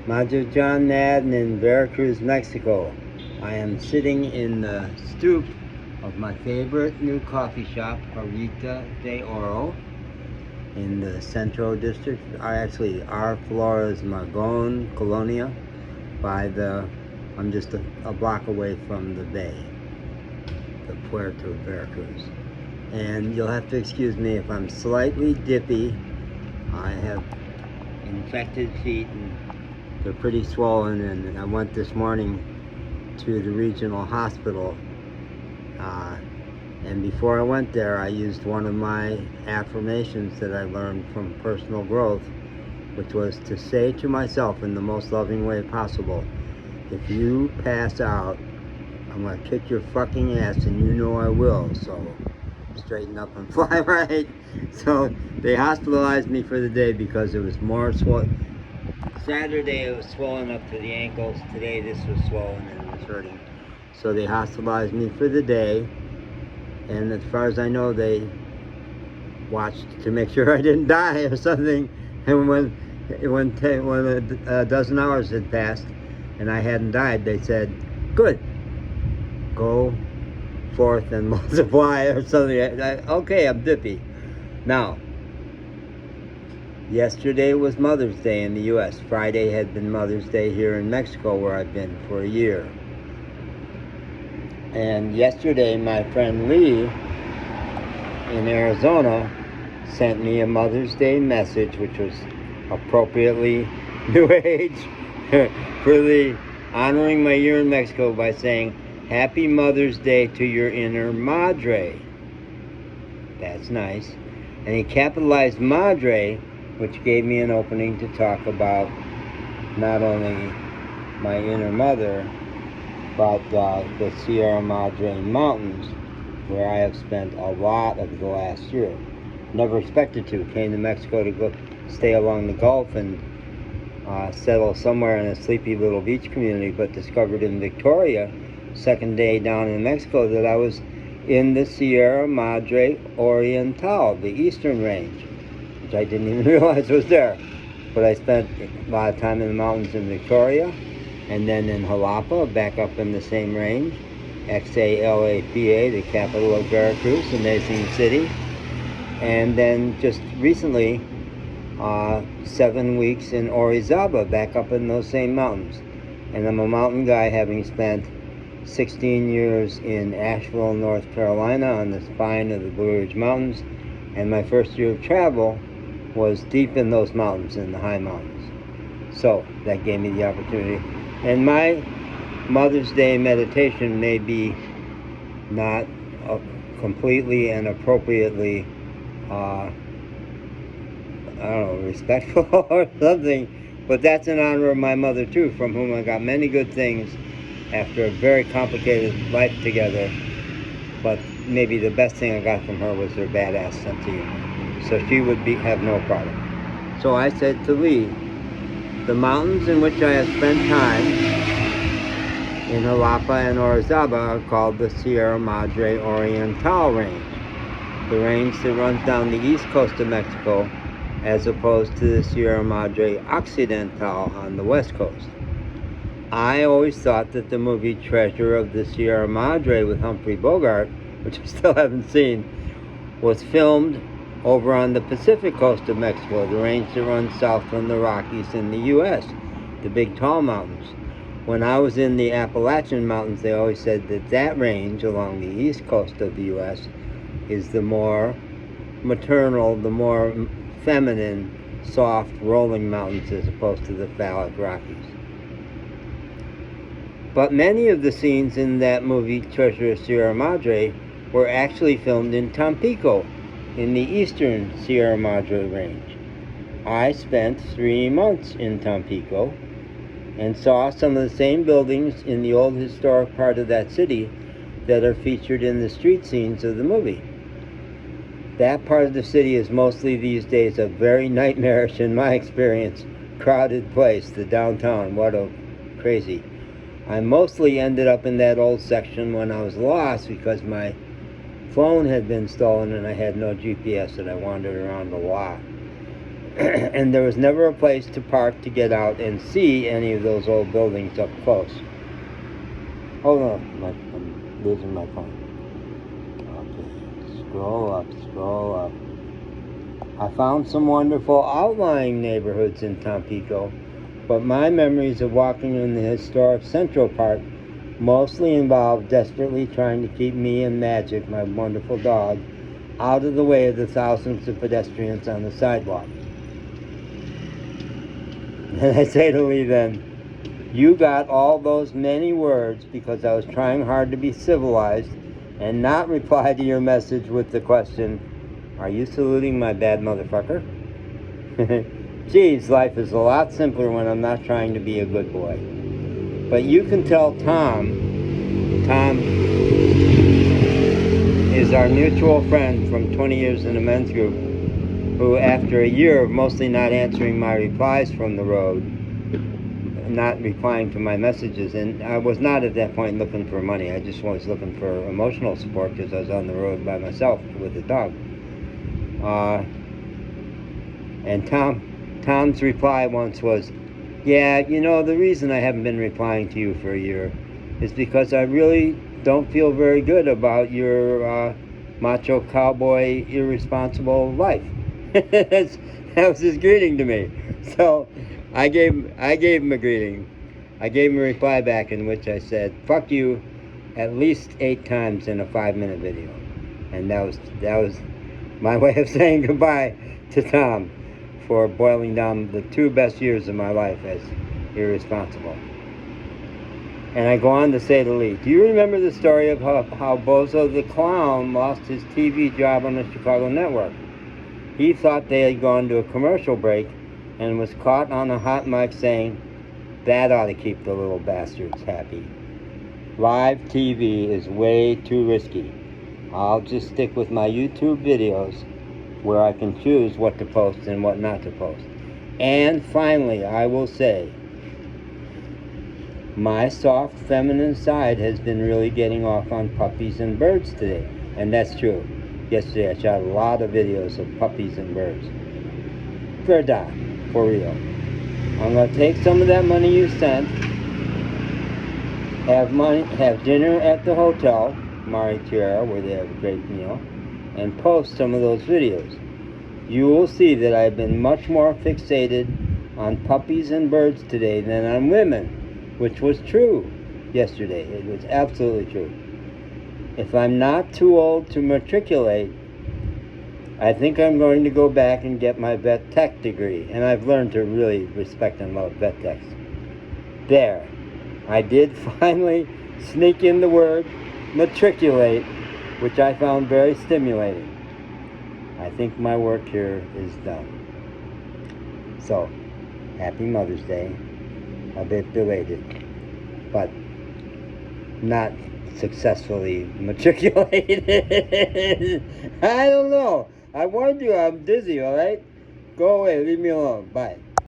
Majo John Madden in Veracruz, Mexico. I am sitting in the stoop of my favorite new coffee shop, Harita de Oro, in the Centro District. Our Flores Magon Colonia, I'm just a block away from the bay, the Puerto Veracruz. And you'll have to excuse me if I'm slightly dippy. I have infected feet and they're pretty swollen, and I went this morning to the regional hospital, and before I went there I used one of my affirmations that I learned from personal growth, which was to say to myself in the most loving way possible, if you pass out, I'm gonna kick your fucking ass, and you know I will, so straighten up and fly right. So they hospitalized me for the day because it was more swollen. Saturday it was swollen up to the ankles. Today this was swollen and it was hurting. So they hospitalized me for the day. And as far as I know, they watched to make sure I didn't die or something. And when a dozen hours had passed and I hadn't died, they said, good, go forth and multiply or something. Okay, I'm dippy. Now, yesterday was Mother's Day in the U.S. Friday had been Mother's Day here in Mexico, where I've been for a year. And yesterday, my friend Lee in Arizona sent me a Mother's Day message, which was appropriately New Age, for honoring my year in Mexico by saying, Happy Mother's Day to your inner madre. That's nice. And he capitalized madre, which gave me an opening to talk about not only my inner mother, but the Sierra Madre Mountains, where I have spent a lot of the last year. Never expected to. Came to Mexico to go stay along the Gulf and settle somewhere in a sleepy little beach community, but discovered in Victoria, second day down in Mexico, that I was in the Sierra Madre Oriental, the eastern range, which I didn't even realize was there. But I spent a lot of time in the mountains in Victoria, and then in Jalapa, back up in the same range, Xalapa, the capital of Veracruz, amazing city. And then just recently, 7 weeks in Orizaba, back up in those same mountains. And I'm a mountain guy, having spent 16 years in Asheville, North Carolina, on the spine of the Blue Ridge Mountains, and my first year of travel was deep in those mountains, in the high mountains. So that gave me the opportunity. And my Mother's Day meditation may be not completely and appropriately, respectful or something, but that's in honor of my mother too, from whom I got many good things after a very complicated life together. But maybe the best thing I got from her was her badass sense of humor. So she would have no problem. So I said to Lee, the mountains in which I have spent time in Jalapa and Orizaba are called the Sierra Madre Oriental range, the range that runs down the east coast of Mexico, as opposed to the Sierra Madre Occidental on the west coast. I always thought that the movie Treasure of the Sierra Madre with Humphrey Bogart, which I still haven't seen, was filmed over on the Pacific coast of Mexico, the range that runs south from the Rockies in the U.S., the big tall mountains. When I was in the Appalachian Mountains, they always said that that range along the east coast of the U.S. is the more maternal, the more feminine, soft, rolling mountains, as opposed to the phallic Rockies. But many of the scenes in that movie, Treasure of Sierra Madre, were actually filmed in Tampico, in the eastern Sierra Madre range. I spent 3 months in Tampico and saw some of the same buildings in the old historic part of that city that are featured in the street scenes of the movie. That part of the city is mostly these days a very nightmarish, in my experience, crowded place, the downtown. What a crazy. I mostly ended up in that old section when I was lost because my phone had been stolen and I had no GPS and I wandered around a lot. and there was never a place to park to get out and see any of those old buildings up close. Hold on, I'm losing my phone. Okay, scroll up. I found some wonderful outlying neighborhoods in Tampico, but my memories of walking in the historic Central Park mostly involved desperately trying to keep me and Magic, my wonderful dog, out of the way of the thousands of pedestrians on the sidewalk. And I say to Lee then, you got all those many words because I was trying hard to be civilized and not reply to your message with the question, are you saluting my bad motherfucker? Geez, life is a lot simpler when I'm not trying to be a good boy. But you can tell Tom is our mutual friend from 20 years in the men's group, who after a year of mostly not answering my replies from the road, not replying to my messages, and I was not at that point looking for money, I just was looking for emotional support because I was on the road by myself with the dog. And Tom's reply once was, yeah, you know, the reason I haven't been replying to you for a year is because I really don't feel very good about your macho cowboy irresponsible life. That was his greeting to me. So I gave him a greeting. I gave him a reply back in which I said, fuck you, at least 8 times in a 5-minute video. And that was my way of saying goodbye to Tom for boiling down the 2 best years of my life as irresponsible. And I go on to say to Lee, do you remember the story of how Bozo the Clown lost his TV job on the Chicago network? He thought they had gone to a commercial break and was caught on a hot mic saying, that ought to keep the little bastards happy. Live TV is way too risky. I'll just stick with my YouTube videos where I can choose what to post and what not to post. And finally, I will say, my soft feminine side has been really getting off on puppies and birds today. And that's true. Yesterday I shot a lot of videos of puppies and birds. Verdad, for real. I'm going to take some of that money you sent, have dinner at the hotel, Mari Tierra, where they have a great meal, and post some of those videos. You will see that I've been much more fixated on puppies and birds today than on women, which was true yesterday. It was absolutely true. If I'm not too old to matriculate, I think I'm going to go back and get my vet tech degree. And I've learned to really respect and love vet techs. There. I did finally sneak in the word matriculate, which I found very stimulating. I think my work here is done. So, happy Mother's Day. A bit belated, but not successfully matriculated. I don't know. I warned you, I'm dizzy, all right? Go away, leave me alone. Bye.